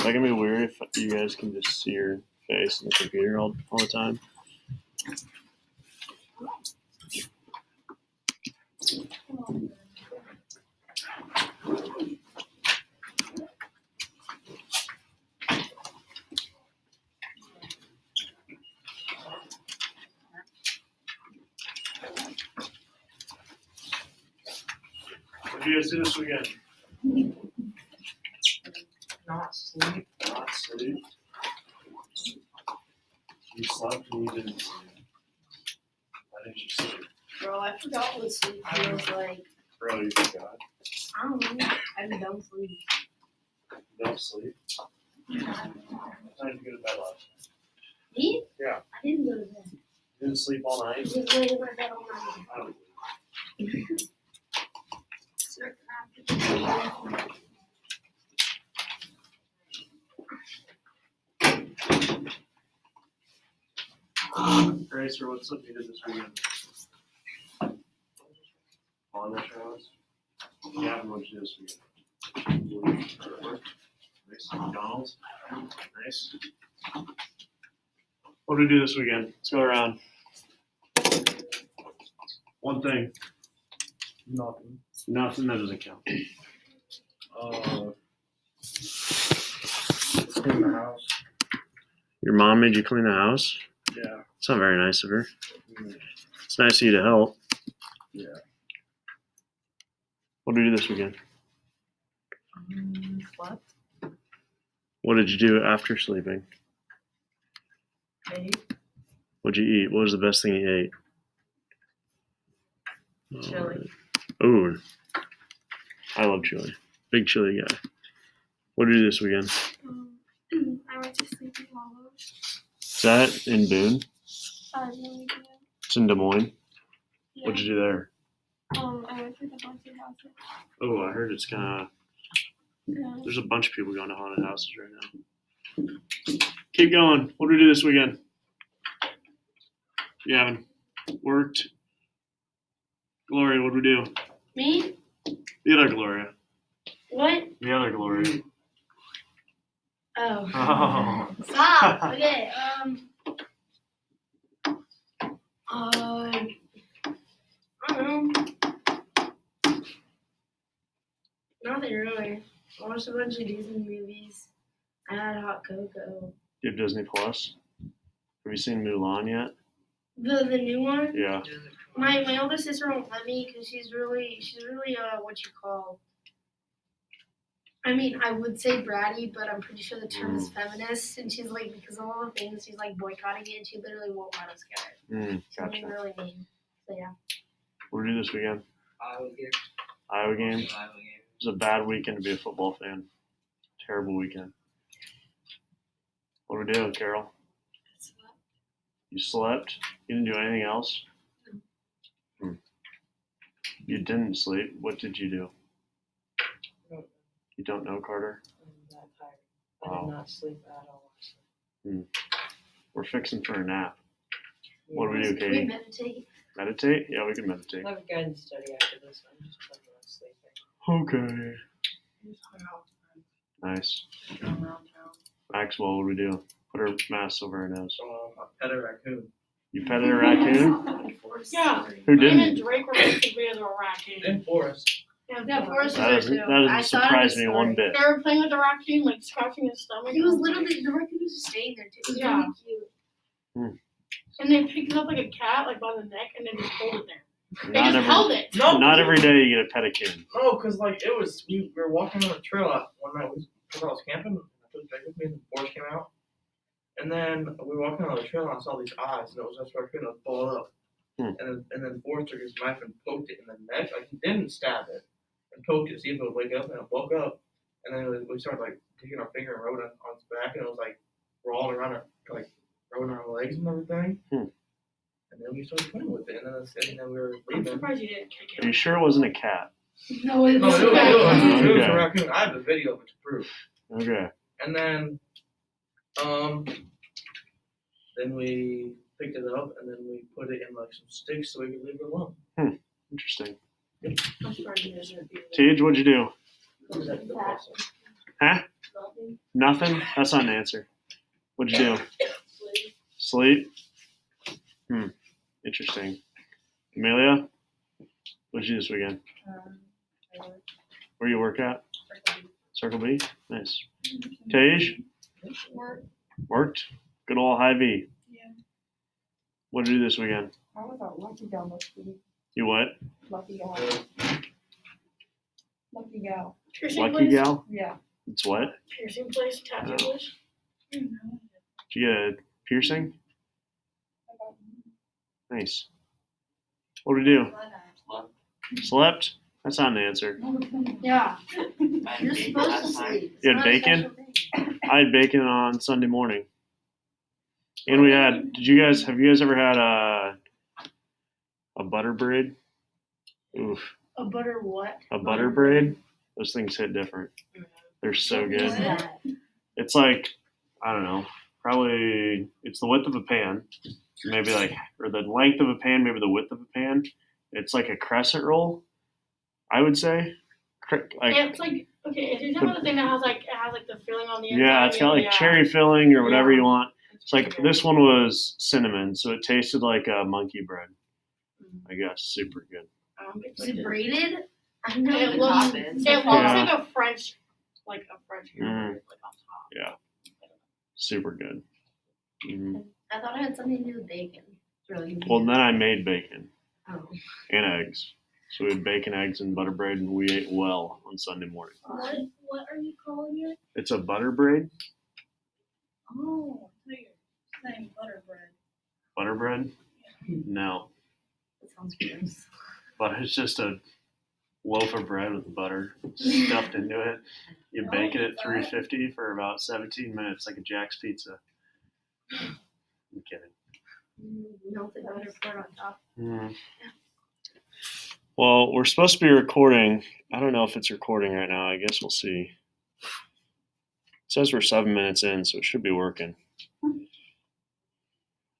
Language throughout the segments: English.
that gonna be weird if you guys can just see your face in the computer all the time? What do you guys do this weekend? Not sleep. Not sleep. You slept and you didn't sleep. Why didn't you sleep? Bro, I forgot what sleep feels like. Bro, you forgot. I don't know. I don't sleep. You don't sleep? What time did you go to bed last night? Me? Yeah. I didn't go to bed. You didn't sleep all I night? just laid in my bed all night. I don't Grace, or what's something you did this weekend? On the shows? Yeah, what did you do this weekend? Nice. McDonald's? Nice. What did we do this weekend? Let's go around. One thing. Nothing. Nothing, that doesn't count. Clean the house. Your mom made you clean the house? Yeah. It's not very nice of her. It's nice of you to help. Yeah. What did you do this weekend? What? What did you do after sleeping? Maybe. What'd you eat? What was the best thing you ate? Chili. Ooh. I love chili. Big chili guy. What did you do this weekend? I went to Sleepy Hollow. Is that in Boone? No, It's in Des Moines. yeah. What'd you do there? I went to the haunted houses. Oh, I heard it's kind of. Yeah. There's a bunch of people going to haunted houses right now. Keep going. What did we do this weekend? You haven't worked. Gloria, what did we do? Me? The other Gloria. What? The other Gloria. Oh. Oh. Stop. Okay. I don't know. Nothing really. I watched a bunch of Disney movies. I had hot cocoa. You have Disney Plus? Have you seen Mulan yet? The new one? Yeah. My older sister won't let me because she's really what you call. I mean, I would say bratty, but I'm pretty sure the term is feminist. And she's like, because of all the things, she's like boycotting it, and she literally won't let us get it. She's being Gotcha. really mean. So yeah. What did we do this weekend? Iowa game. Iowa game. It was a bad weekend to be a football fan. Terrible weekend. What did we do, Carol? You slept? You didn't do anything else? You didn't sleep. What did you do? You don't know, Carter? I'm that tired. I did not sleep at all. We're fixing for a nap. Yeah. What do we do, Can we Katie? meditate? Meditate? Yeah, we can meditate. I have a guidance study after this. I'm just planning on sleeping. Okay. Just hung out Nice. around town. Maxwell, what do we do? Put her mask over her nose. I pet a raccoon. You petted a raccoon? Yeah. Who Me didn't? and Drake were making videos of a raccoon. In Forest. Yeah, Forrest That was doesn't, there too. that I doesn't saw surprise the me one story. bit. They were playing with the raccoon, like scratching his stomach. He was literally, the raccoon was just staying there too. It was Yeah. really cute. And they picked it up like a cat, like by the neck, and then just hold it there. They Not just held it. No, Not every day you get a pedicure. No, because like it was, we were walking on the trail one night because I was camping. I took Drake with me, and the boys came out. And then we were walking on the trail, and I saw these eyes, and it was just raccoon that was balled up. And then Forrest took his knife and poked it in the neck. Like he didn't stab it, and poked it to see if it would wake up, and it woke up. And then we started like taking our finger and rubbing it on its back, and it was like crawling around it, like rubbing our legs and everything. And then we started playing with it, and then we were I'm leaving. surprised you didn't kick Are you it. sure it wasn't a cat? No, it No, was it was Okay. a raccoon. I have a video of it to prove. Okay. And then, then we picked it up, and then we put it in like some sticks so we could leave it alone. Interesting. I'm surprised you didn't do it. Tage, what'd you do? It was like the Fat. process. Huh? Nothing? That's not an answer. What'd you do? Sleep? Interesting. Amelia? What'd you do this weekend? Where you work at? Circle B? Nice. Tage? Worked? Good old high V. Yeah. What'd you do this weekend? I was at Lucky Gal this week. You what? Lucky Gal. Lucky Gal. Piercing Lucky place? gal? Yeah. It's what? Piercing place, tattoo Oh. place. Did you get a piercing? Nice. What did you do? Slept? That's not an answer. Yeah. You're supposed to sleep. It's You had not a bacon? special thing. I had bacon on Sunday morning. And we had, have you guys ever had a butter braid? Oof. A butter what? A butter braid? Those things hit different. They're so What is good. that? It's like, I don't know, probably, it's the width of a pan. Maybe like, or the length of a pan, maybe the width of a pan. It's like a crescent roll, I would say. Like, It's like, okay, if you're talking about the thing that has like the filling on the inside. yeah, it's got like cherry filling or whatever you want. It's like, pretty this one was cinnamon, so it tasted like a monkey bread. I guess, super good. Is it braided? I know It the looks, top it is. looks Yeah. like a French Mhm. hamburger, like on top. Yeah, super good. I thought it had something to do with bacon. It's really good. Well, then I made bacon Oh. and eggs. So we had bacon, eggs, and butter bread, and we ate well on Sunday morning. What are you calling it? It's a butter braid. Oh, I thought you were saying butter bread. Butter bread? No, That sounds gross. but it's just a loaf of bread with butter stuffed into it. You bake it at 350 for about 17 minutes, like a Jack's pizza. I'm kidding. Melted butter poured on top. Well, we're supposed to be recording. I don't know if it's recording right now. I guess we'll see. It says we're 7 minutes in, so it should be working.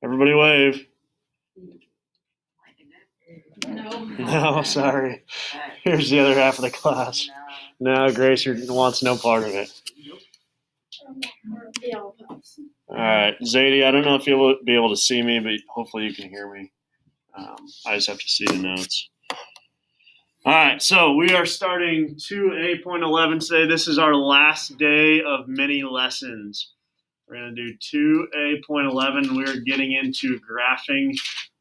Everybody wave. No. No, sorry. Here's the other half of the class. No, Grace wants no part of it. Yeah, I'll pass. All right, Zadie, I don't know if you'll be able to see me, but hopefully you can hear me. I just have to see the notes. All right, so we are starting 2A.11 today. This is our last day of mini lessons. We're going to do 2A.11. We're getting into graphing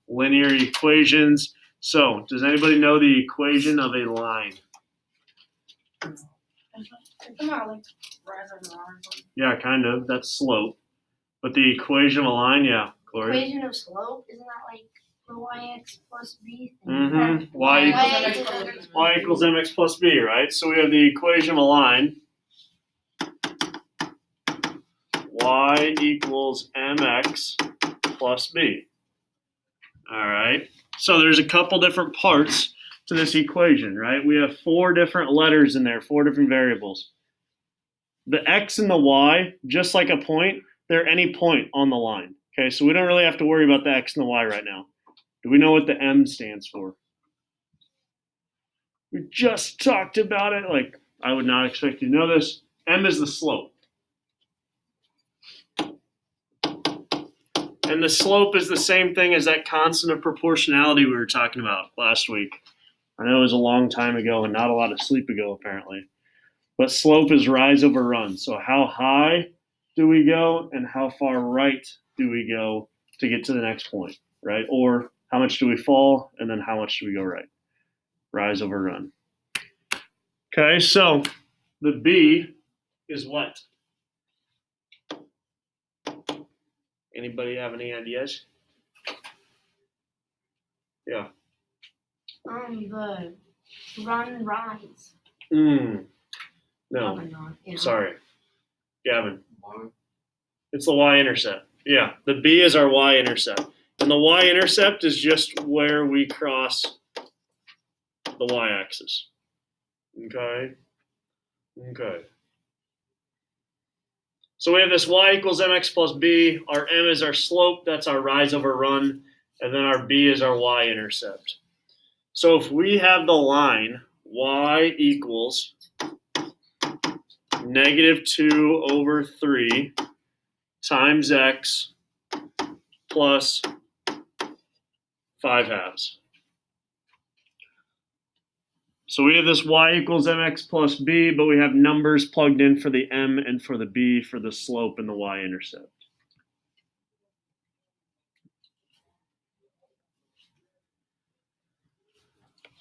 linear equations. So, does anybody know the equation of a line? It's not like rise or something. Yeah, kind of. That's slope. But the equation of a line, yeah, Gloria. Equation of slope, isn't that like the yx plus b thing? Mm-hmm. Y Y equals mx plus b, right? So we have the equation of a line. Y equals mx plus b. All right. So there's a couple different parts to this equation, right? We have 4 different letters in there, 4 different variables. The x and the y, just like a point, they're any point on the line. Okay, so we don't really have to worry about the x and the y right now. Do we know what the m stands for? We just talked about it. Like, I would not expect you to know this. M is the slope. And the slope is the same thing as that constant of proportionality we were talking about last week. I know it was a long time ago and not a lot of sleep ago, apparently. But slope is rise over run. So how high do we go and how far right do we go to get to the next point, right? Or how much do we fall and then how much do we go right? Rise over run. Okay, so the B is what? Anybody have any ideas? Yeah. The run rise. No, Probably not. Yeah. sorry. Gavin. It's the y-intercept. Yeah, the B is our y-intercept. And the y-intercept is just where we cross the y-axis. Okay? Okay. So we have this y equals mx plus b. Our m is our slope. That's our rise over run. And then our b is our y-intercept. So if we have the line y equals negative 2 over 3 times x plus 5 halves. So we have this y equals mx plus b, but we have numbers plugged in for the m and for the b for the slope and the y-intercept.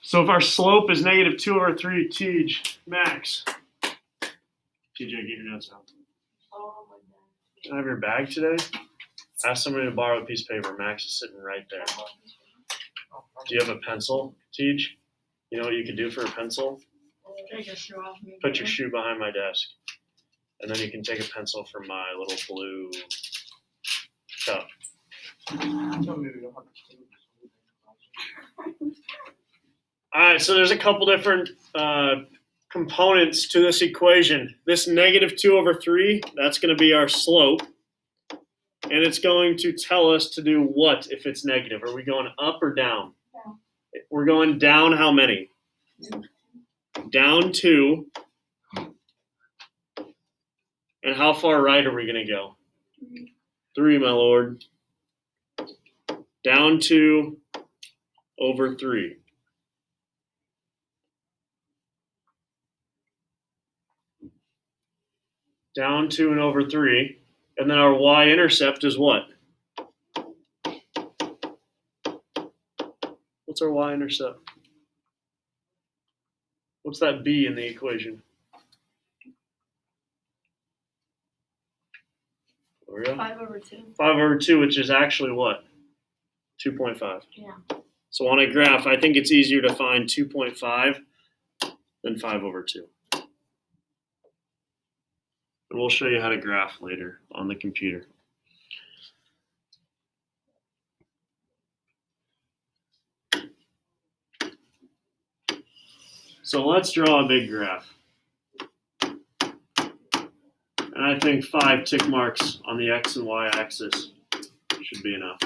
So if our slope is negative 2 over 3, Max. TJ, get your notes out. Can I have your bag today? Ask somebody to borrow a piece of paper. Max is sitting right there. Do you have a pencil, Tej? You know what you could do for a pencil? Take your shoe off. Put your shoe behind my desk. And then you can take a pencil from my little blue cup. Alright, so there's a couple different components to this equation. This negative 2 over 3, that's going to be our slope. And it's going to tell us to do what if it's negative? Are we going up or down? Down. We're going down how many? Down 2. And how far right are we going to go? 3, my lord. Down 2 over 3. Down 2 and over 3. And then our y-intercept is what? What's our y-intercept? What's that b in the equation? There we go. 5 over 2. 5 over 2, which is actually what? 2.5. Yeah. So on a graph, I think it's easier to find 2.5 than 5 over 2. And we'll show you how to graph later on the computer. So let's draw a big graph. And I think 5 tick marks on the x and y axis should be enough.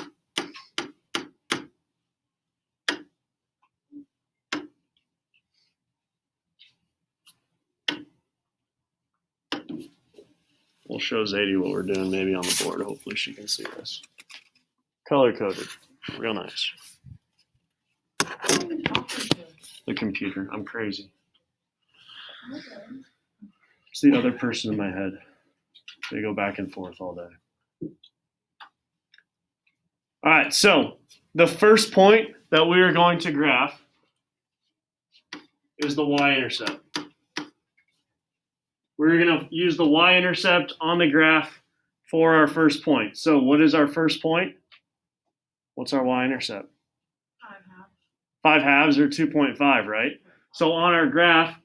We'll show Zadie what we're doing maybe on the board. Hopefully she can see this. Color coded. Real nice. The computer. I'm crazy. It's the other person in my head. They go back and forth all day. All right, so the first point that we are going to graph is the y-intercept. We're going to use the y-intercept on the graph for our first point. So what is our first point? What's our y-intercept? 5 halves. 5 halves or 2.5, right? So on our graph,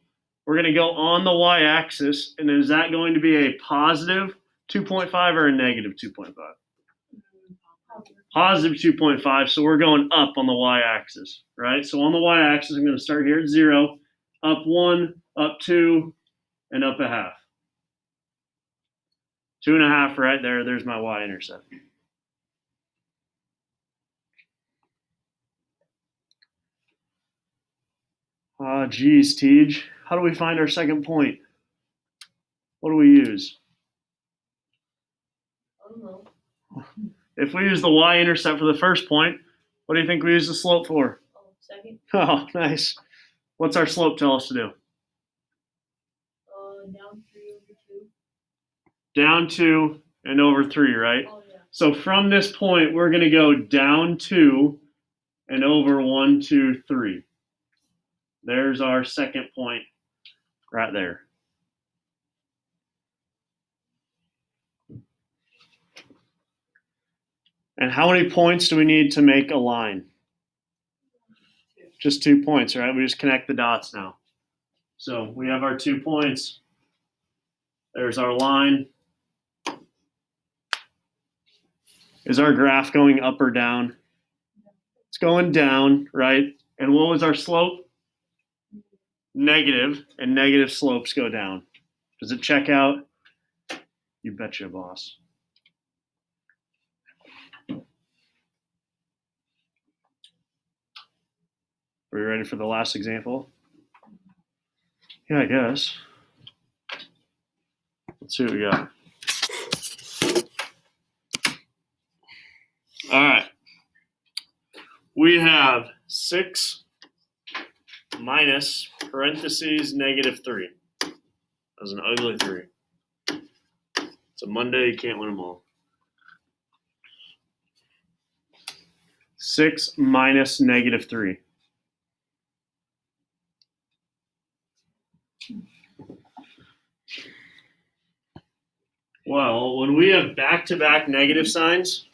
we're going to go on the y-axis, and is that going to be a positive 2.5 or a negative 2.5? Positive 2.5, so we're going up on the y-axis, right? So on the y-axis, I'm going to start here at 0, up 1, up 2, and up a half. 2.5 right there. There's my y-intercept. Geez, Tej. How do we find our second point? What do we use? I don't know. If we use the y-intercept for the first point, what do you think we use the slope for? Oh, second. Oh, nice. What's our slope tell us to do? Down 3 over 2. Down 2 and over 3, right? Oh, yeah. So from this point, we're going to go down 2 and over 1, 2, 3. There's our second point right there. And how many points do we need to make a line? Just 2 points, right? We just connect the dots now. So we have our 2 points. There's our line. Is our graph going up or down? It's going down, right? And what was our slope? Negative, and negative slopes go down. Does it check out? You betcha, boss. Are you ready for the last example? Yeah, I guess. Let's see what we got. All right. We have 6 minus parentheses negative 3. That's an ugly 3. It's a Monday, you can't win them all. 6 minus negative 3. Well, when we have back-to-back negative signs,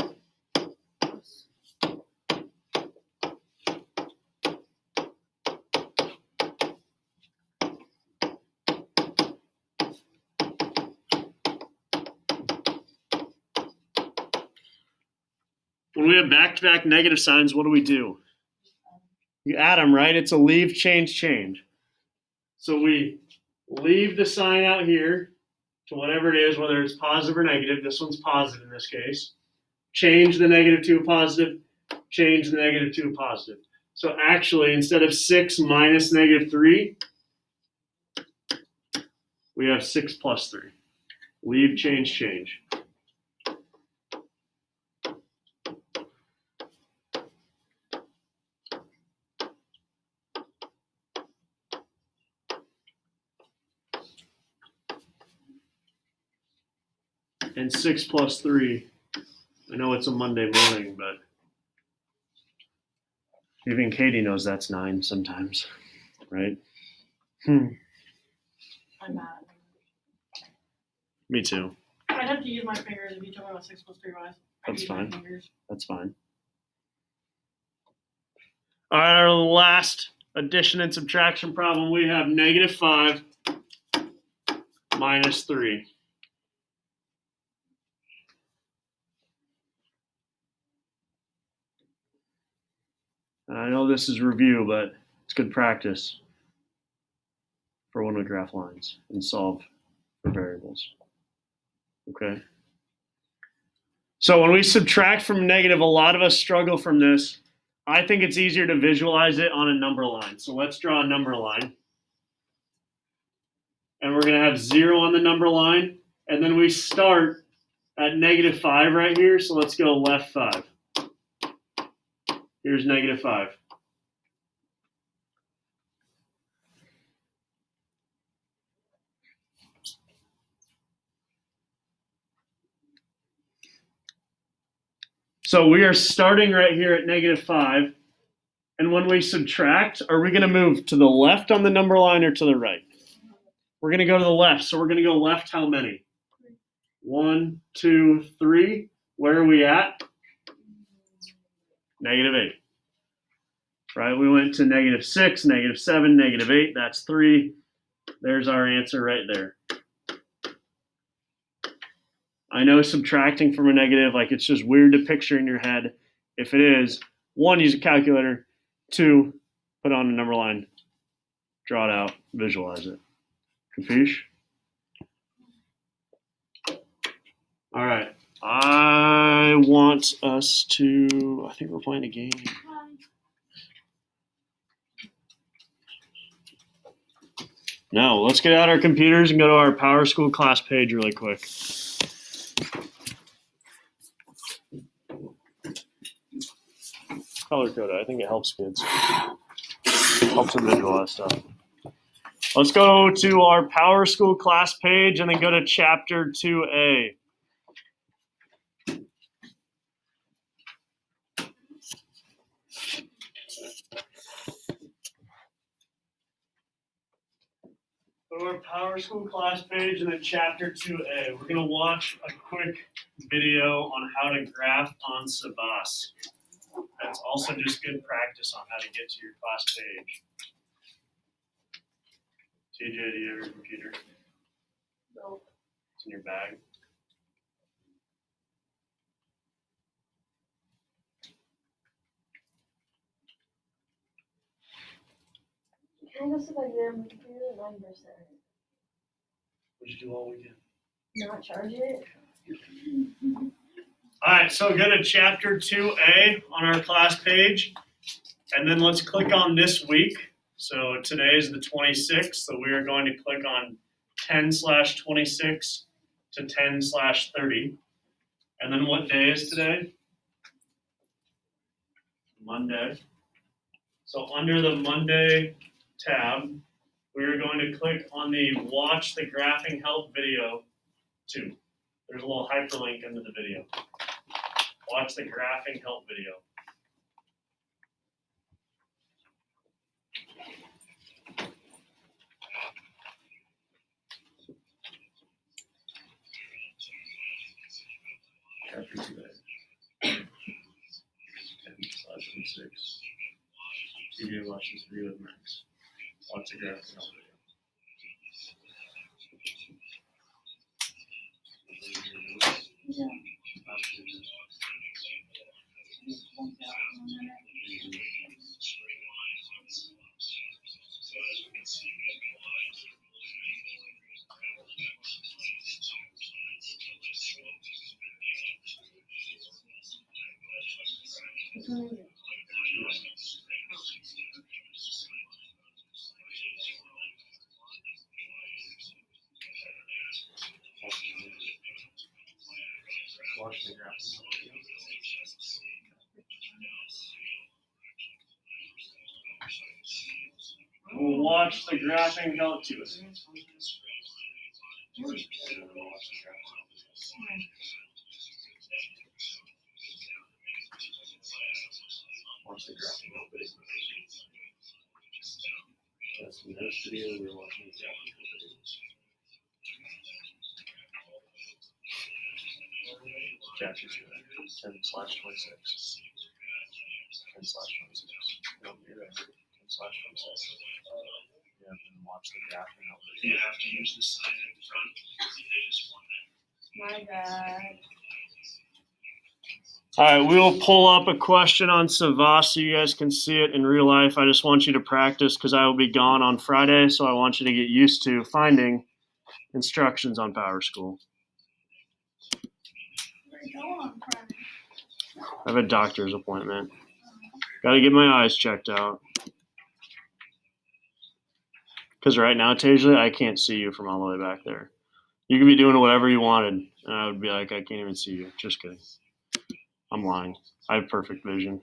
negative signs, what do? You add them, right? It's a leave, change, change. So we leave the sign out here to whatever it is, whether it's positive or negative. This one's positive in this case. Change the negative to a positive. Change the negative to a positive. So actually, instead of 6 minus negative 3, we have 6 plus 3. Leave, change, change. And 6 plus 3, I know it's a Monday morning, but even Katie knows that's 9 sometimes, right? I'm mad. Me too. I'd have to use my fingers if you told me what 6 plus 3 was. That's fine. Fingers. That's fine. All right, our last addition and subtraction problem, we have negative 5 minus 3. And I know this is review, but it's good practice for when we graph lines and solve for variables. Okay. So when we subtract from negative, a lot of us struggle from this. I think it's easier to visualize it on a number line. So let's draw a number line. And we're going to have 0 on the number line. And then we start at negative 5 right here. So let's go left 5. Here's negative 5. So we are starting right here at negative 5. And when we subtract, are we going to move to the left on the number line or to the right? We're going to go to the left. So we're going to go left how many? 1, 2, 3. Where are we at? Negative 8. Right? We went to negative 6, negative 7, negative 8. That's 3. There's our answer right there. I know subtracting from a negative, like it's just weird to picture in your head. If it is, 1, use a calculator. 2, put on a number line. Draw it out. Visualize it. Capiche? All right. I want us to, I think we're playing a game. No, let's get out our computers and go to our Power School class page really quick. Color code it. I think it helps kids. Helps them visualize stuff. Let's go to our Power School class page and then go to Chapter 2A. Go to our Power School class page and then Chapter 2A. We're going to watch a quick video on how to graph on Savas. That's also just good practice on how to get to your class page. TJ, do you have your computer? No. It's in your bag. Kind of like there, my computer 9%. What'd you do all weekend? Not charge it. All right, so go to Chapter 2A on our class page, and then let's click on this week. So today is the 26th, so we are going to click on 10/26 to 10/30. And then what day is today? Monday. So under the Monday tab, we are going to click on the Watch the Graphing Help video 2. There's a little hyperlink into the video. Watch the Graphing Help video. Chapter 2A. 10/26. TJ watch this video with Max. Watch the Graphing Help video. Yeah. Watch the Graphing Help video. We'll watch the Graphing Help to it. Watch the Graphing Help video. That's the next video we're watching the Graphing Help video. Chapter 2, 10/26. 10/26. Nope, you're right. 10/26. Yeah, and watch the Graphing Help video. You have to use the sign in front because they just want that. My bad. All right, we will pull up a question on Savas so you guys can see it in real life. I just want you to practice because I will be gone on Friday, so I want you to get used to finding instructions on Power School. Where you going on Friday? I have a doctor's appointment. Got to get my eyes checked out. Because right now, Tasia, I can't see you from all the way back there. You could be doing whatever you wanted, and I would be like, I can't even see you. Just kidding. I'm lying. I have perfect vision.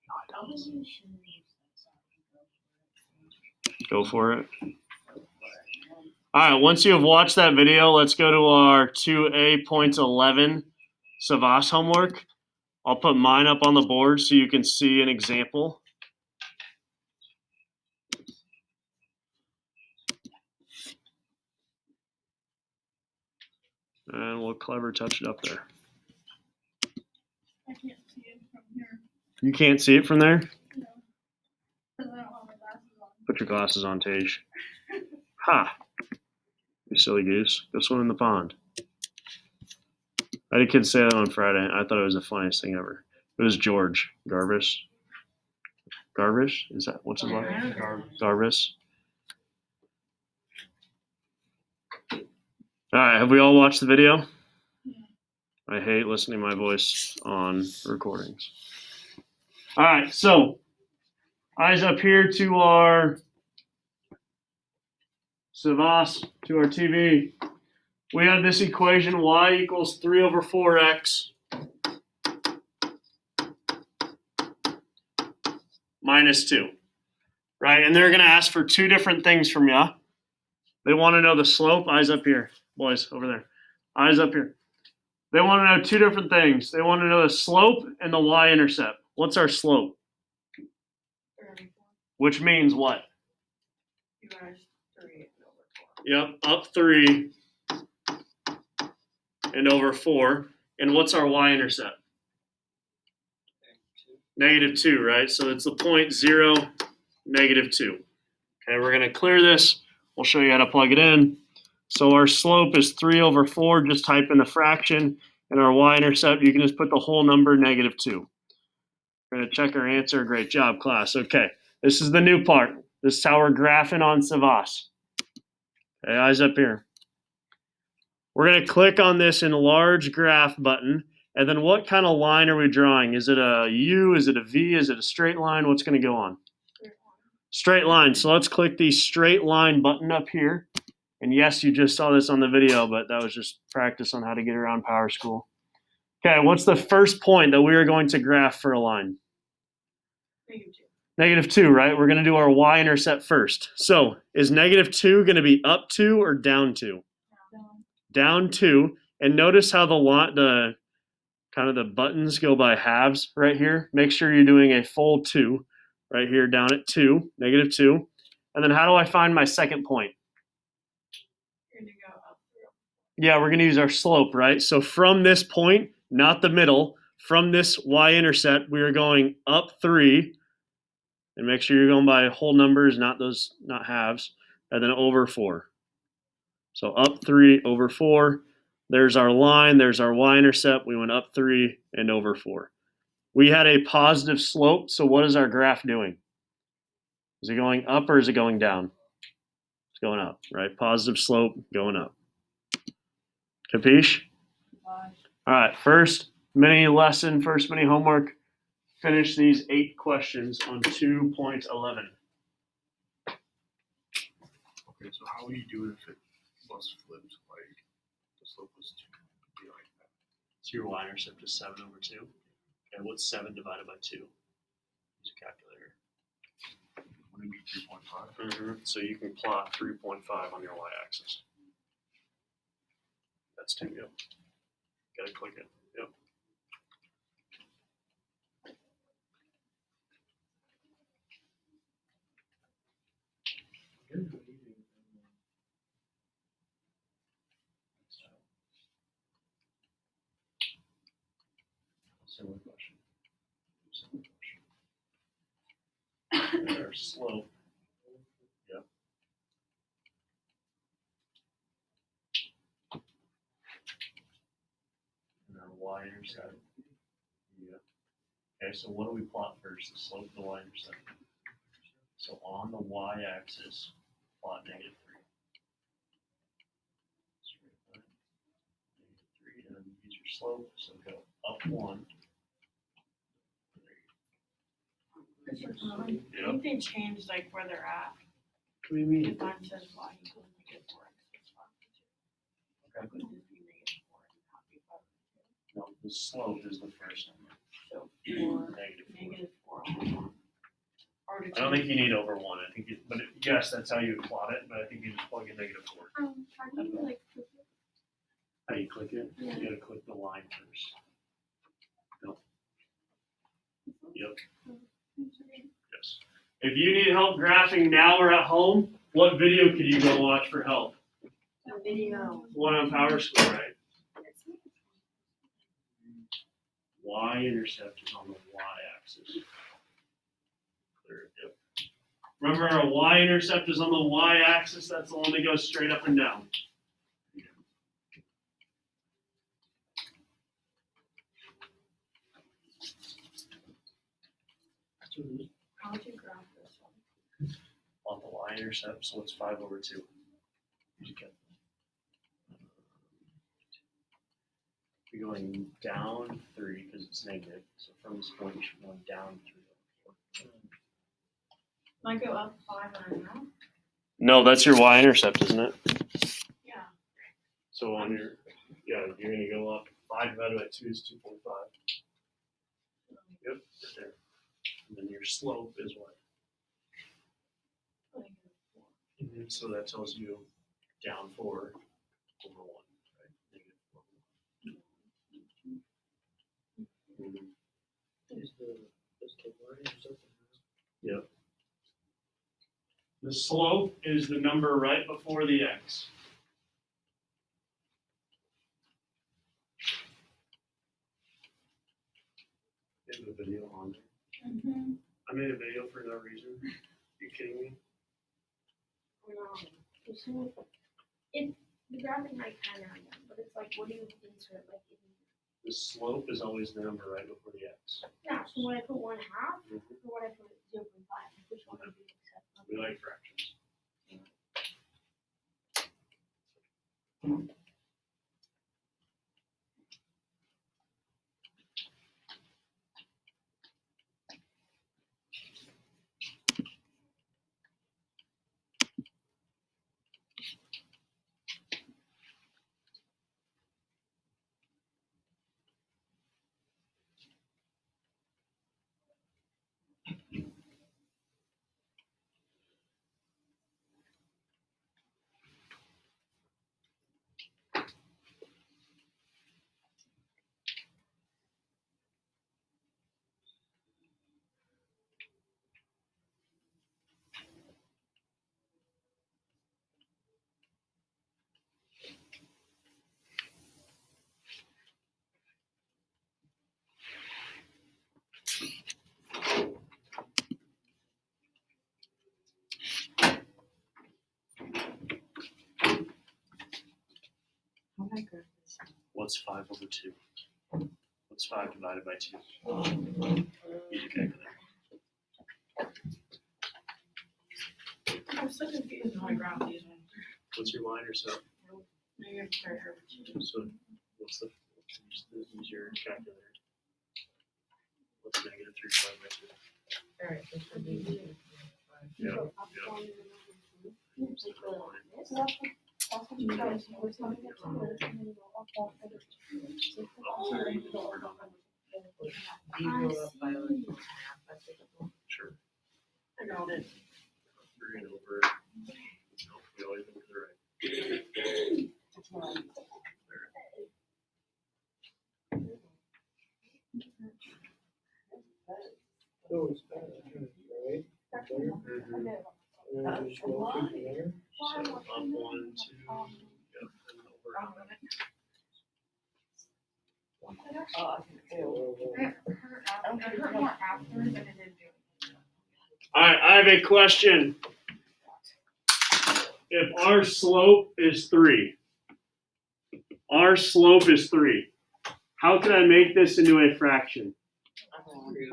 No, I don't. Go for it. All right, once you have watched that video, let's go to our 2A.11 Savas homework. I'll put mine up on the board so you can see an example. And we'll clever touch it up there. I can't see it from here. You can't see it from there? No. Because I don't have my glasses on. Put your glasses on, Tage. Ha! You silly goose. Go swim in the pond. I had a kid say that on Friday. I thought it was the funniest thing ever. It was George Garvis. Garvis? Is that what's his last name? Garvis. All right, have we all watched the video? I hate listening to my voice on recordings. All right, so eyes up here to our Savas, to our TV. We have this equation, y equals 3 over 4x minus 2, right? And they're going to ask for two different things from you. They want to know the slope. Eyes up here, boys, over there. Eyes up here. They want to know two different things. They want to know the slope and the y-intercept. What's our slope? 34. Which means what? You guys 3 Yep, up 3 and over 4. And what's our y-intercept? -2, right? So it's the point 0, -2. Okay, we're going to clear this. We'll show you how to plug it in. So our slope is 3 over 4. Just type in the fraction. And our y-intercept, you can just put the whole number, -2. We're going to check our answer. Great job, class. Okay, this is the new part. This is how we're graphing on Savas. Okay, eyes up here. We're going to click on this enlarge graph button. And then what kind of line are we drawing? Is it a U? Is it a V? Is it a straight line? What's going to go on? Straight line. So let's click the straight line button up here. And yes, you just saw this on the video, but that was just practice on how to get around power school. Okay, what's the first point that we are going to graph for a line? -2, right? We're going to do our y-intercept first. So is -2 going to be up 2 or down 2? Down 2. And notice how the kind of the buttons go by halves right here. Make sure you're doing a full 2 right here down at 2, -2. And then how do I find my second point? Yeah, we're going to use our slope, right? So from this point, not the middle, from this y-intercept, we are going up 3. And make sure you're going by whole numbers, not halves, and then over 4. So up 3 over 4. There's our line. There's our y-intercept. We went up 3 and over 4. We had a positive slope. So what is our graph doing? Is it going up or is it going down? It's going up, right? Positive slope going up. Capiche? All right. First mini lesson, first mini homework. Finish these 8 questions on 2.11. Okay, so how would you do it if it was flipped, like the slope was 2? Be like that. So your y-intercept is 7 over 2. And what's 7 divided by 2? Use a calculator. Would it be 3.5? So you can plot 3.5 on your y-axis. That's 10. Yep. Gotta click it. Yep. Similar question. And our slope. Yep. And our y-intercept. Yep. Okay, so what do we plot first? The slope of the y-intercept. So on the y-axis, plot -3. -3, and then use your slope. So go up 1. I think they changed like where they're at. What do you mean? If mine says y equals -4, it's 5. Okay. Could this be -4 and not be 5? No, the slope is the first number. So 4, -4. -4. Or I don't think you need over 1. I think, yes, that's how you would plot it. But I think you just plug in -4. How do you like flip it? How do you click it? Yeah. You gotta click the line first. No. Yep. Yes. If you need help graphing now or at home, what video could you go watch for help? A video. One on Power School, right? Y-intercept is on the y-axis. Clear it. Yep. Remember, our y-intercept is on the y-axis. That's the one that goes straight up and down. How would you graph this one? On the y-intercept, so it's 5 over 2. You get you're going down 3 because it's negative. So from this point, you should go down 3 over 4. Can I go up 5 and a half? No, that's your y-intercept, isn't it? Yeah. So on your, you're gonna go up 5 divided by 2 is 2.5. Yep, right there. And then your slope is what? So that tells you down 4 over 1, right? -4. Yep. The slope is the number right before the x. Is the video on there? Mm-hmm. I made a video for no reason. Are you kidding me? It's the graphic might kind of but it's like, what do you insert? Like, The slope is always the number right before the x. yeah. So when I put 1/2, or Mhm. when I put 0.5, which one would be acceptable? We like fractions. What's 5 over 2? What's 5 divided by 2? Use your calculator. I'm so confused when I grab these ones. What's your line or so? Maybe I'm sorry. So what's the use your calculator? What's negative 3 divided by 2? Alright, this would be. Yeah. Use the line. Up 30 over down. You go up by like 1.5, that's it. Sure. I got it. 3 over. Nope, we always move to the right. So it's better, right? Better. And then just go up from there. So up 1, 2, yep, and over. All right, I have a question. If our slope is 3, how can I make this into a fraction?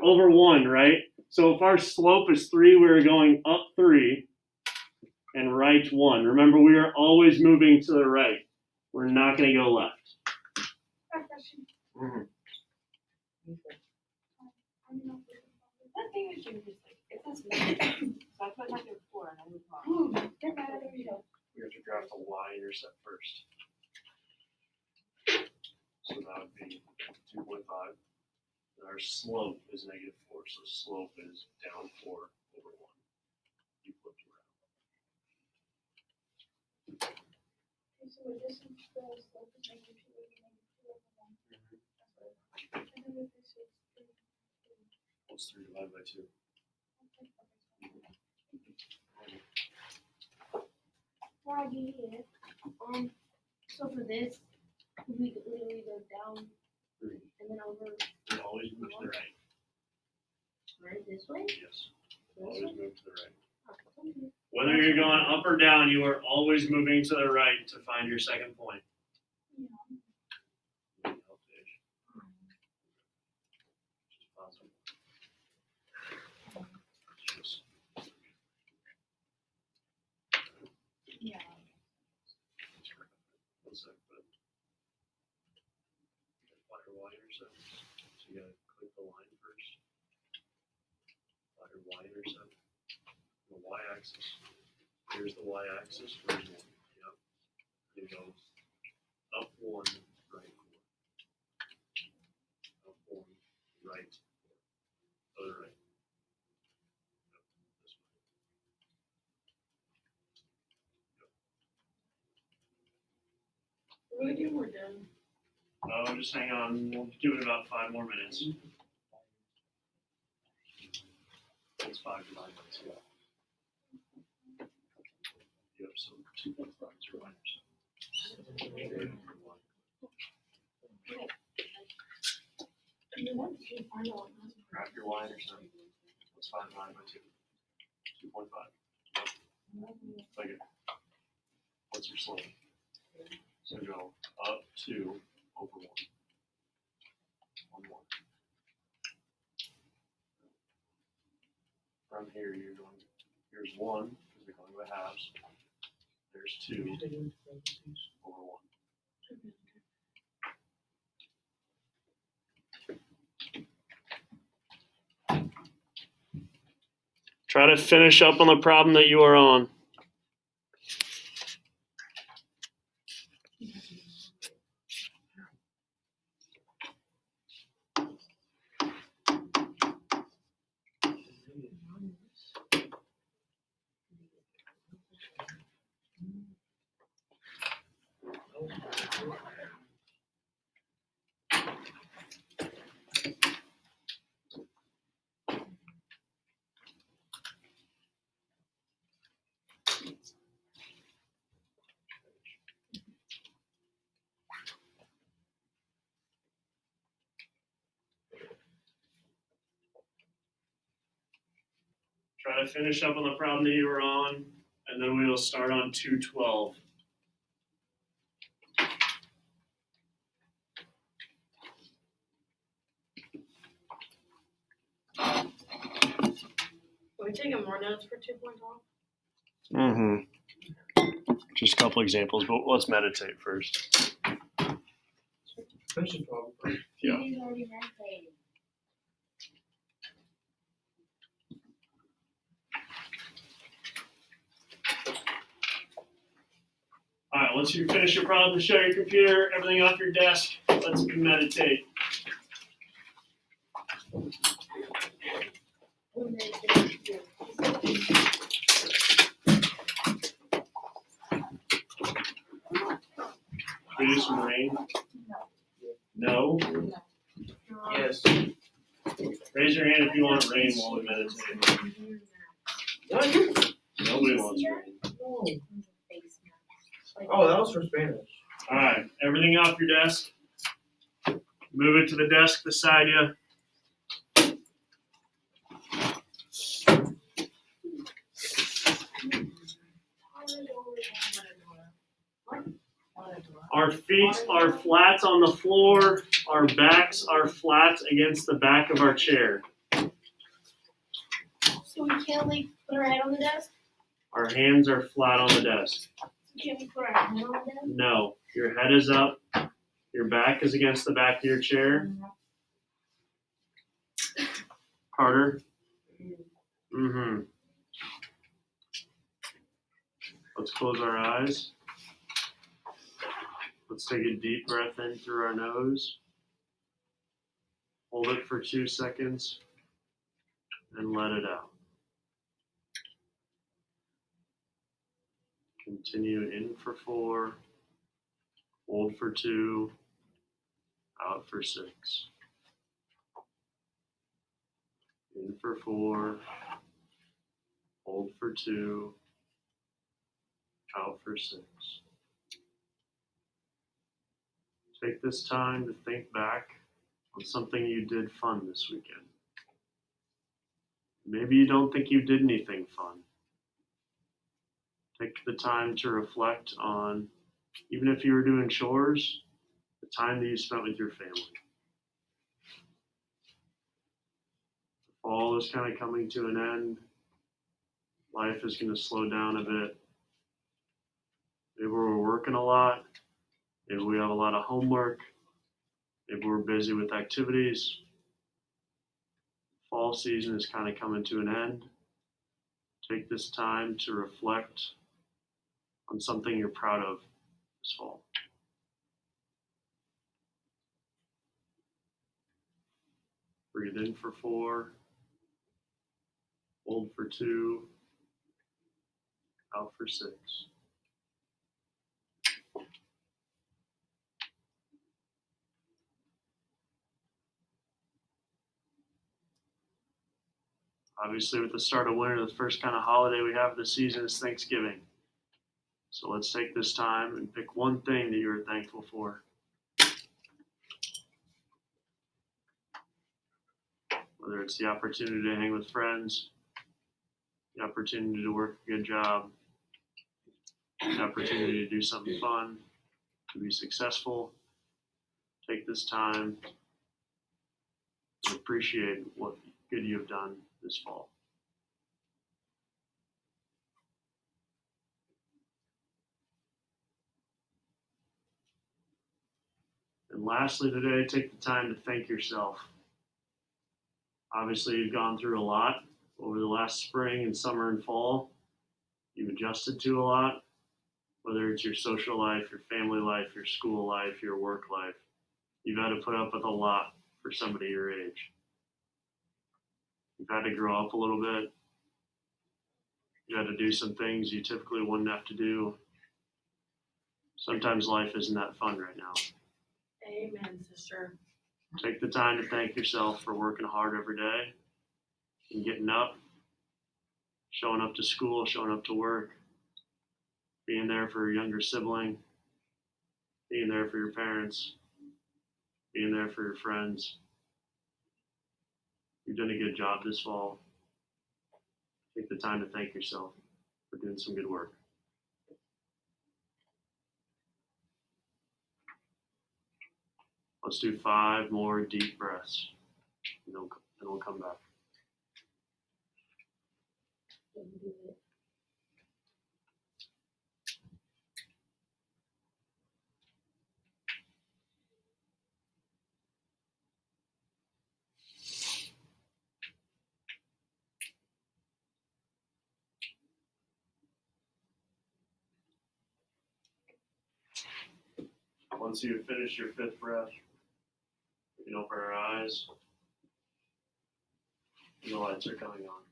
Over 1, right? So if our slope is 3, we're going up 3 and right 1. Remember, we are always moving to the right. We're not going to go left. Mm-hmm. That thing is just like, it says no. So I put -4 and I move on. We have to graph the y-intercept first. So that would be 2.5. And our slope is -4, so slope is down 4 over 1. You flipped around. So this is the slope is -2 over -1. And then with this is 3. What's 3 divided by 2? Why do you need it? So for this, we literally go down 3. and then over We always move to the right. right this way. Yes. Always move to the right. Okay. Whether you're going up or down, you are always moving to the right to find your second point. Yeah. One sec, but apply your y-intercept. So you gotta click the line first. Apply your y-intercept. The y-axis. Here's the y-axis. Where's 1? Yep. You go up 1, right 4. Up 1, right 4. Other right. Yep. This way. What do we do when we're done? Oh, just hang on. We'll do it in about 5 more minutes. It's 5 divided by 2. Yep, so 2.5 is your y-intercept. Graph your y-intercept. What's 5 divided by 2? 2.5. Yep. Like it. What's your slope? So go up 2 over 1. 1, 1. From here, you're going, here's 1, because we're going by halves. There's 2 over 1. Try to finish up on the problem that you are on. Try to finish up on the problem that you were on, and then we will start on 212. we taking more notes for 2.12? Mm-hmm. Just a couple examples, but let's meditate first. Finish the 12 first. Yeah. He's already meditating. All right, once you finish your problem, shut your computer, everything off your desk. Let's meditate. Should we do some rain? No? Yes. Raise your hand if you want rain while we meditate. What? Nobody wants rain. Oh. Oh, that was for Spanish. All right, everything off your desk. Move it to the desk beside you. Our feet are flat on the floor. Our backs are flat against the back of our chair. So we can't like put our head on the desk? Our hands are flat on the desk. Can't we put our head on the desk? No, your head is up. Your back is against the back of your chair. Carter? Mm-hmm. Let's close our eyes. Let's take a deep breath in through our nose. Hold it for 2 seconds and let it out. Continue in for 4, hold for 2, out for 6. In for 4, hold for 2, out for 6. Take this time to think back on something you did fun this weekend. Maybe you don't think you did anything fun. Take the time to reflect on, even if you were doing chores, the time that you spent with your family. The fall is kind of coming to an end. Life is going to slow down a bit. Maybe we're working a lot. Maybe we have a lot of homework. Maybe we're busy with activities. Fall season is kind of coming to an end. Take this time to reflect on something you're proud of this fall. Breathe in for 4, hold for 2, out for 6. Obviously, with the start of winter, the first kind of holiday we have this season is Thanksgiving. So let's take this time and pick one thing that you're thankful for. Whether it's the opportunity to hang with friends, the opportunity to work a good job, the opportunity to do something fun, to be successful. Take this time to appreciate what good you've done this fall. And lastly today, take the time to thank yourself. Obviously, you've gone through a lot over the last spring and summer and fall. You've adjusted to a lot, whether it's your social life, your family life, your school life, your work life. You've had to put up with a lot for somebody your age. You've had to grow up a little bit. You had to do some things you typically wouldn't have to do. Sometimes life isn't that fun right now. Amen, sister. Take the time to thank yourself for working hard every day and getting up, showing up to school, showing up to work, being there for your younger sibling, being there for your parents, being there for your friends. You've done a good job this fall. Take the time to thank yourself for doing some good work. Let's do 5 more deep breaths, and then we'll come back. do it. Once you finish your fifth breath, we can open our eyes. And the lights are coming on.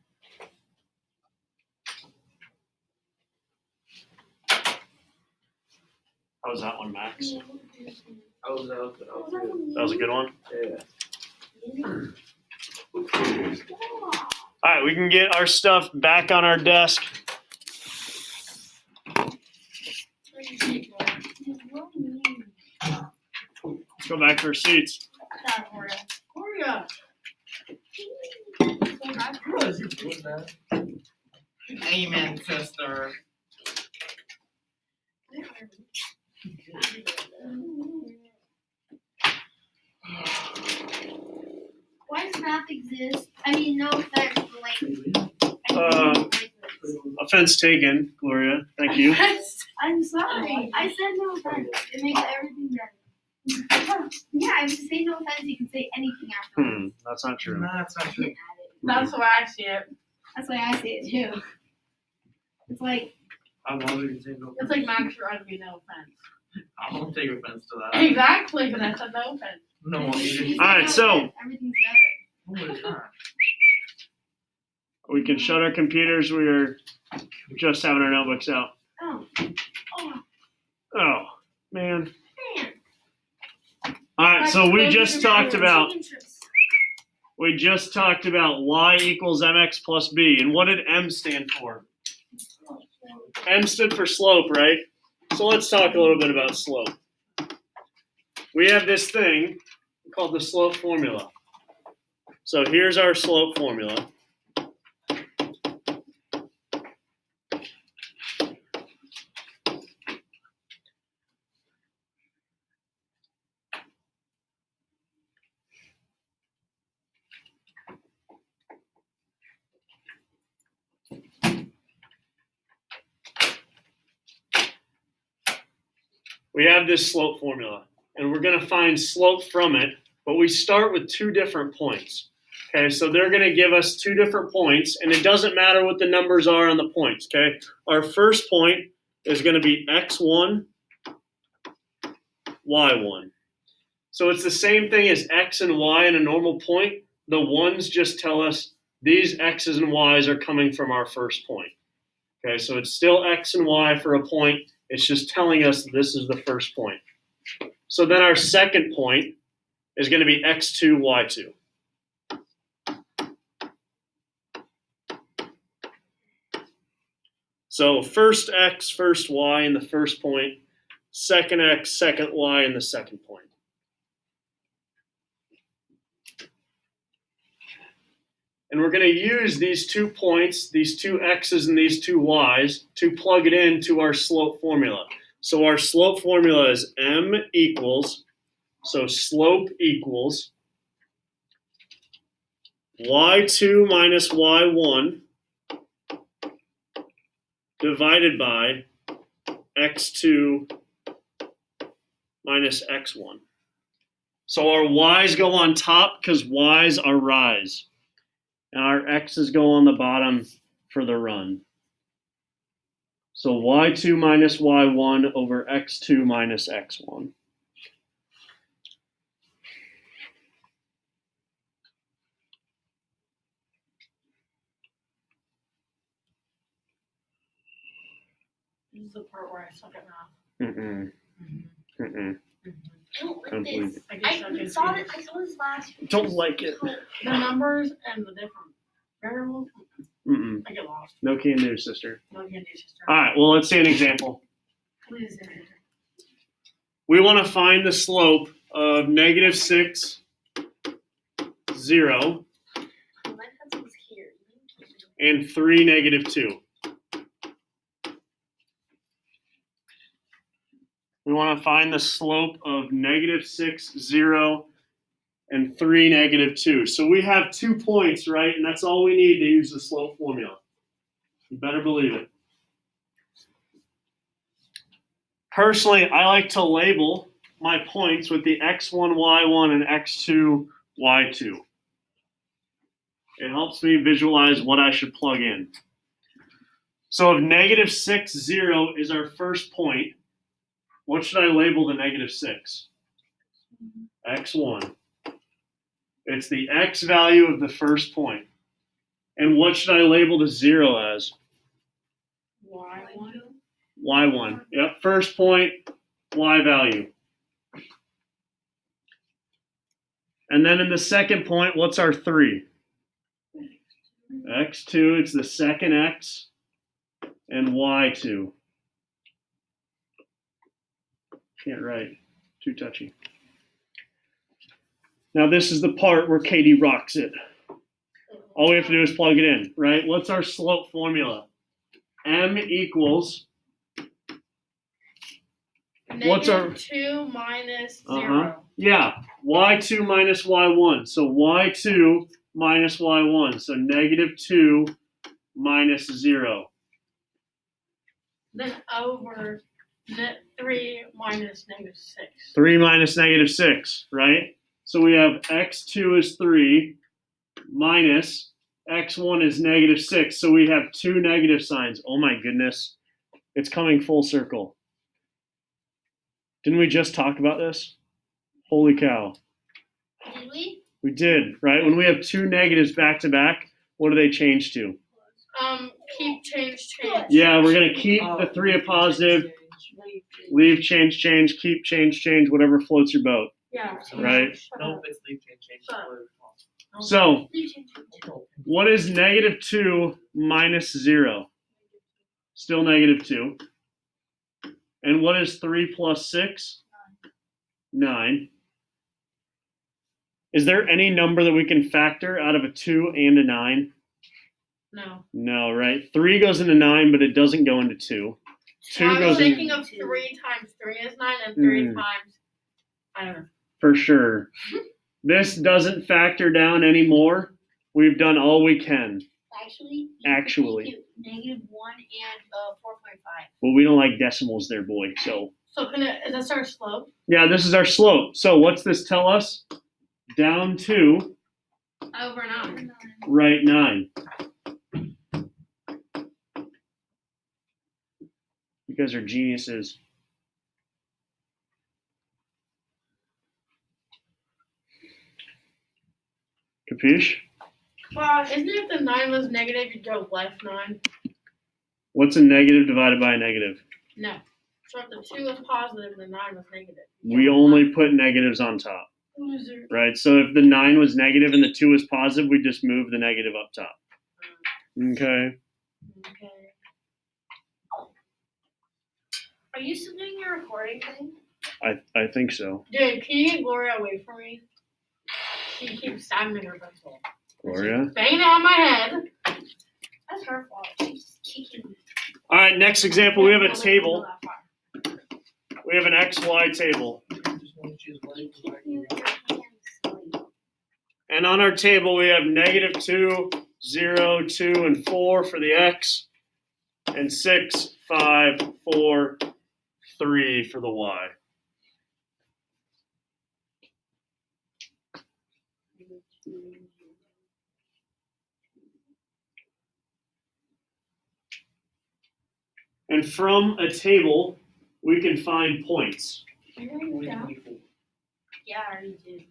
How was that one, Max? That was good. That was a good one? Yeah. All right, we can get our stuff back on our desk. Let's go back to our seats. Gloria. Realize you're doing that. Amen, sister. Why does math exist? I mean, no offense, but like. Offense taken, Gloria. Thank you. I'm sorry. I said no offense. It makes everything better. Yeah, I was just saying no offense. You can say anything after. That's not true. Nah, that's not true. That's the way I see it. That's why I say it too. It's like. I'm always saying no. It's like Max trying to be no offense. I won't take offense to that. Exactly, but I said no offense. No, You say All right, no so- offense, everything's better. no, it's not. We can shut our computers. We are just having our notebooks out. Oh. Oh, Oh, man. man. All right, so we just talked about Chicken strips. y equals mx plus b. And what did m stand for? M stood for slope, right? So let's talk a little bit about slope. We have this thing called the slope formula. So here's our slope formula. We have this slope formula, and we're going to find slope from it, but we start with two different points. Okay, so they're going to give us two different points, and it doesn't matter what the numbers are on the points, okay? Our first point is going to be x1, y1. So it's the same thing as x and y in a normal point. The ones just tell us these x's and y's are coming from our first point. Okay, so it's still x and y for a point. It's just telling us this is the first point. So then our second point is going to be x2, y2. So first x, first y in the first point, second x, second y in the second point. And we're going to use these 2 points, these 2 x's and these 2 y's, to plug it into our slope formula. So our slope formula is m equals, so slope equals y2 minus y1 divided by x2 minus x1. So our y's go on top because y's are rise. And our x's go on the bottom for the run. So y2 minus y1 over x2 minus x1. This is the part where I suck at math. Mm-mm. Mm-mm. I don't Don't like believe this. I get so confused. I saw this last week. Don't like it. The numbers and the different variables, Mm-mm. I get lost. No can do, sister. No candy sister. All right, well, let's see an example. Please. We want to find the slope of negative 6, 0, My pencil's here. and 3, negative 2. We want to find the slope of negative 6, 0, and 3, negative 2. So we have 2 points, right? And that's all we need to use the slope formula. You better believe it. Personally, I like to label my points with the x1, y1, and x2, y2. It helps me visualize what I should plug in. So if negative 6, 0 is our first point, what should I label the negative 6? x1. It's the x value of the first point. And what should I label the 0 as? Y1. y1. Yep, first point, y value. And then in the second point, what's our 3? x2, it's the second x, and y2. Can't write. Too touchy. Now this is the part where Katie rocks it. All we have to do is plug it in, right? What's our slope formula? M equals, what's our, -2 minus 0. yeah, y2 minus y1. So y2 minus y1. So -2 minus 0. Then over 3 minus -6. 3 minus -6, right? So we have x2 is 3 minus x1 is -6. So we have 2 negative signs. Oh my goodness. It's coming full circle. Didn't we just talk about this? Holy cow. Did we? We did, right? When we have 2 negatives back to back, what do they change to? Keep, change. Yeah, we're going to keep the 3 a positive, leave, change, keep, change, whatever floats your boat. Yeah. Right. Nope, it's leave change. So, what is -2 minus 0? Still -2. And what is 3 plus 6? 9. Is there any number that we can factor out of a 2 and a 9? No. No, right? 3 goes into 9, but it doesn't go into 2. 2 I was goes into... thinking of 3 times 3 is 9 and 3 times, I don't know. For sure. This doesn't factor down anymore. We've done all we can. Actually. Actually. -1 and 4.5. Well, we don't like decimals there, boy. So Is this our slope? yeah, this is our slope. So what's this tell us? Down to Over 9. right 9. You guys are geniuses. Capiche? Well, isn't it if the 9 was negative, you'd go left 9? What's a negative divided by a negative? No. So if the 2 was positive and the 9 was negative. We only put negatives on top, Loser. right? So if the 9 was negative and the 2 was positive, we just move the negative up top. Okay. Okay. Are you still doing your recording thing? I think so. Dude, can you get Gloria away from me? She keeps stabbing her pencil. Gloria? Banging it on my head. That's her fault. She's kicking me. All right, next example, we have a table. We have an XY table. And on our table, we have -2, 0, 2, and 4 for the X, and 6, 5, 4, 3 for the Y. And from a table, we can find points. Yeah, I already did.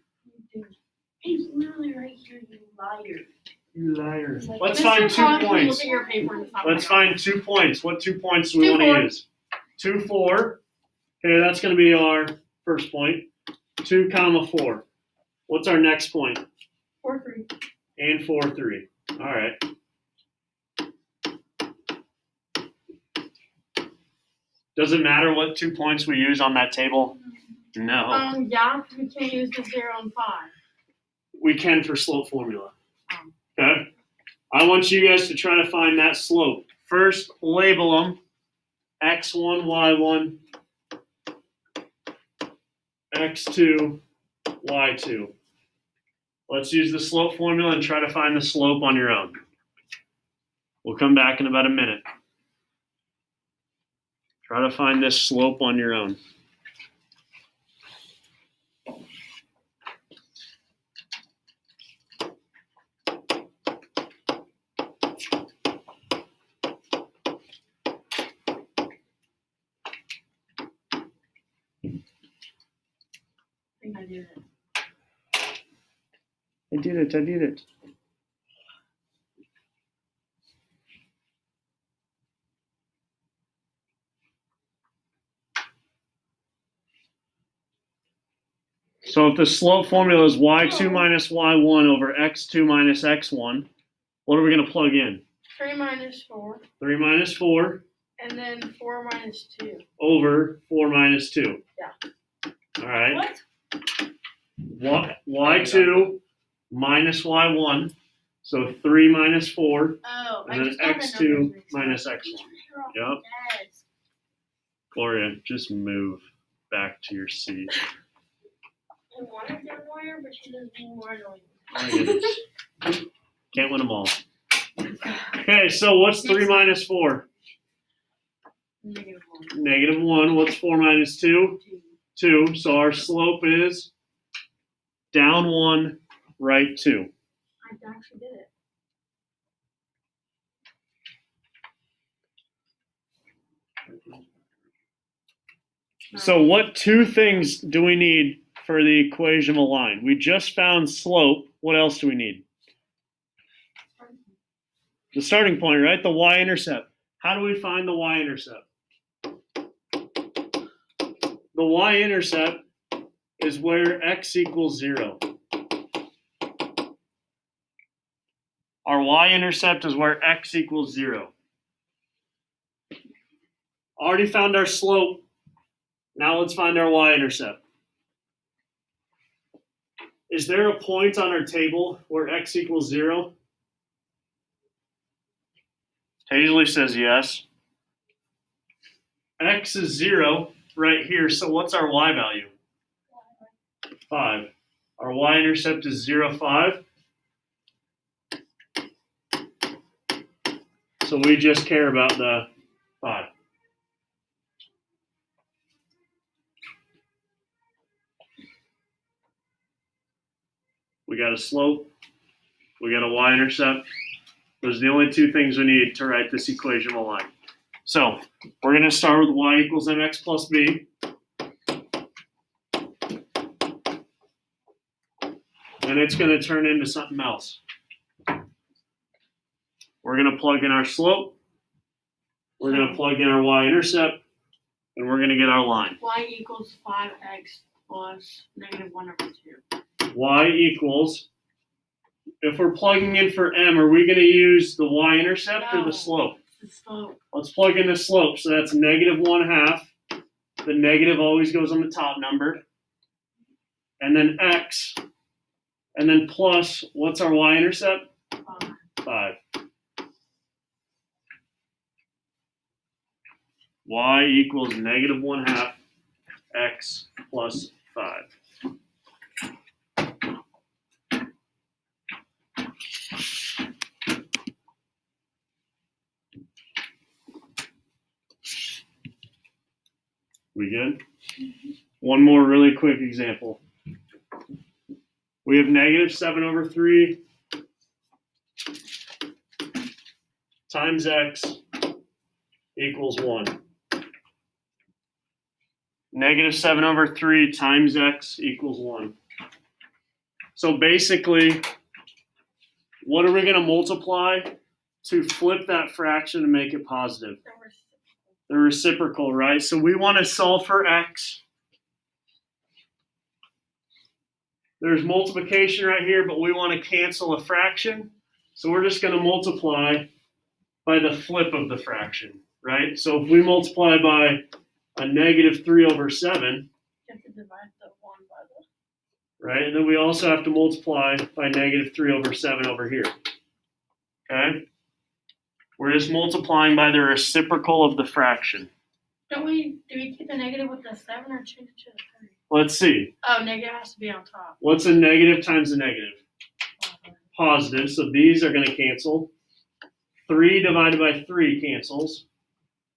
He's literally right here, you liar. You liar. Like, Let's Mr. find 2 Todd, can you points. Look at your paper and stop Let's it. find 2 points. What 2 points do we 2, want 4. to use? 2, 4. Okay, that's going to be our first point. 2, 4. What's our next point? 4, 3. And 4, 3. All right. Does it matter what 2 points we use on that table? No. Yeah, we can't use the 0 and 5. We can for slope formula. Okay? I want you guys to try to find that slope. First, label them. X1, Y1, X2, Y2. Let's use the slope formula and try to find the slope on your own. We'll come back in about a minute. Try to find this slope on your own. I think I did it. I did it. So if the slope formula is y2 minus y1 over x2 minus x1, what are we going to plug in? 3 minus 4, 3 minus 4 and then 4 minus 2. over 4 minus 2. Yeah. All right. What? Y2 minus y1. So 3 minus 4. Oh, And then x2 minus x1. Yep. Yes. Gloria, just move back to your seat. I wanted to annoy her, but she does being more annoying. My goodness. Can't win them all. Okay, so what's 3 minus 4? -1. Negative 1. What's 4 minus 2? 2. So our slope is down 1, right 2. I actually did it. So what two things do we need for the equation of a line? We just found slope. What else do we need? The starting point, right? The y-intercept. How do we find the y-intercept? The y-intercept is where x equals 0. Our y-intercept is where x equals 0. Already found our slope. Now let's find our y-intercept. Is there a point on our table where x equals 0? Hazley says yes. X is 0 right here. So what's our y value? 5. Our y-intercept is 0, 5. So we just care about the 5. We got a slope. We got a y-intercept. Those are the only two things we need to write this equation of a line. So we're going to start with y equals mx plus b. And it's going to turn into something else. We're going to plug in our slope. We're going to plug in our y-intercept. And we're going to get our line. Y equals 5x plus -1 over 2. Y equals, if we're plugging in for m, are we going to use the y-intercept or No. the slope? The slope. Let's plug in the slope. So that's -1/2. The negative always goes on the top number. And then x. And then plus, what's our y-intercept? 5. Y equals -1/2 x plus 5. We good? One more really quick example. We have -7/3 times x equals 1. -7/3 times x equals 1. So basically, what are we going to multiply to flip that fraction and make it positive? The reciprocal, right? So we want to solve for x. There's multiplication right here, but we want to cancel a fraction. So we're just going to multiply by the flip of the fraction, right? So if we multiply by a -3/7, You have to divide the 1 by the. right? And then we also have to multiply by -3/7 over here. Okay? We're just multiplying by the reciprocal of the fraction. Do we keep the negative with the 7 or change it to the 3? Let's see. Oh, negative has to be on top. What's a negative times a negative? Positive. So these are going to cancel. 3 divided by 3 cancels.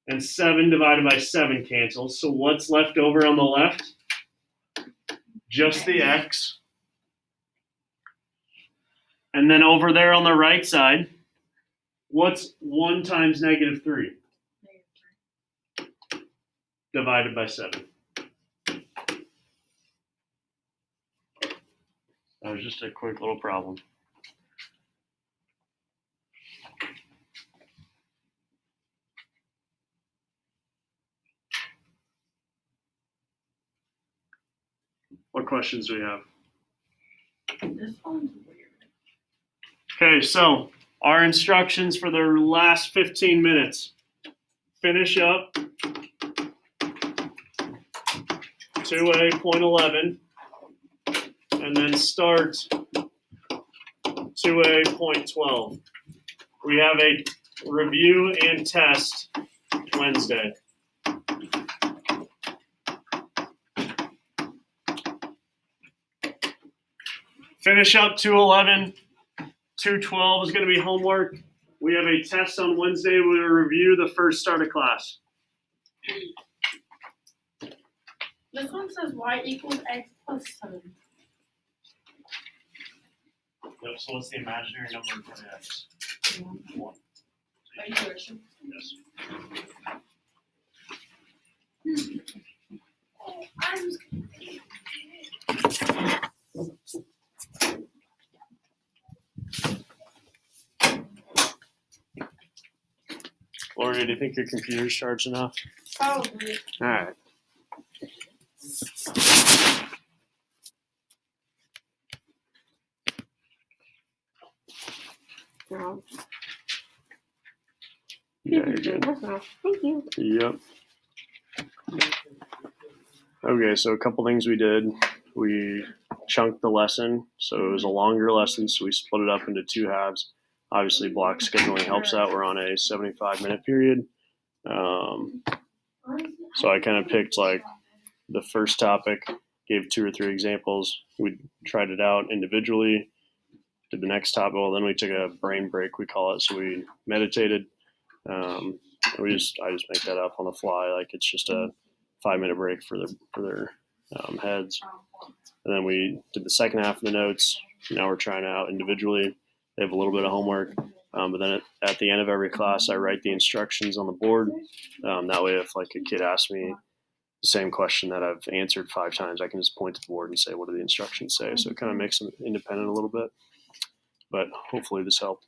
And 7 divided by 7 cancels. So what's left over on the left? Just the x. And then over there on the right side, what's 1 times negative 3? Divided by 7. That was just a quick little problem. What questions do we have? This one's weird. Okay, so our instructions for the last 15 minutes. Finish up 2A.11 and then start 2A.12. We have a review and test Wednesday. Finish up 211. 212 is going to be homework. We have a test on Wednesday. We'll review the first start of class. This one says y equals x plus 7. Yep, so what's the imaginary number for x? 1. Are you sure? Yes. Lori, do you think your computer's charged enough? Probably. All right. No. Yeah, you're good. Thank you. Yep. Okay, so a couple things we did. We chunked the lesson, so it was a longer lesson, so we split it up into 2 halves. Obviously, block scheduling helps out. We're on a 75-minute period. So I kind of picked like the first topic, gave 2 or 3 examples. We tried it out individually, did the next topic. Well, then we took a brain break, we call it. So we meditated. I just make that up on the fly, like it's just a 5-minute break for their heads. And then we did the second half of the notes. Now we're trying it out individually. They have a little bit of homework, but then at the end of every class, I write the instructions on the board. That way, if like a kid asks me the same question that I've answered 5 times, I can just point to the board and say, what do the instructions say? So it kind of makes them independent a little bit. But hopefully this helped.